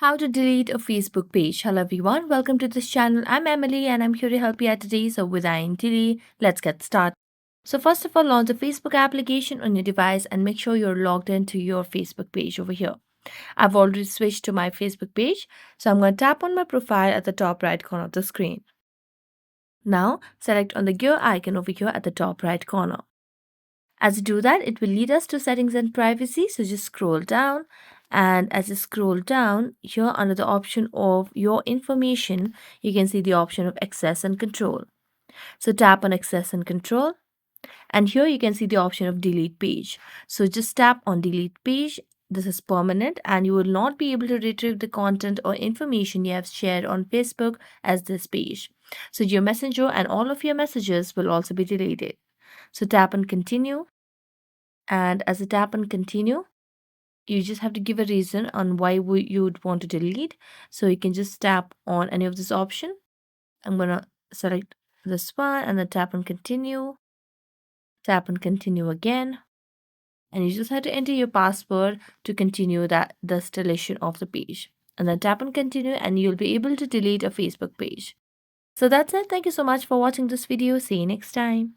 How to delete a Facebook page. Hello everyone, welcome to this channel. I'm Emily and I'm here to help you out today. So without any delay, let's get started. So first of all, launch the Facebook application on your device and make sure you're logged into your Facebook page over here. I've already switched to my Facebook page, so I'm going to tap on my profile at the top right corner of the screen. Now select on the gear icon over here at the top right corner. As you do that, it will lead us to settings and privacy. So just scroll down, and as you scroll down here under the option of your information, you can see the option of access and control. So tap on access and control, and here you can see the option of delete page. So just tap on delete page. This is permanent and you will not be able to retrieve the content or information you have shared on Facebook as this page. So your messenger and all of your messages will also be deleted. So tap on continue, and as you tap on continue, you just have to give a reason on why you would want to delete. So you can just tap on any of this option. I'm going to select this one and then tap on continue, tap on continue again, and you just have to enter your password to continue this deletion of the page, and then tap on continue and you'll be able to delete a Facebook page. So that's it. Thank you so much for watching this video. See you next time.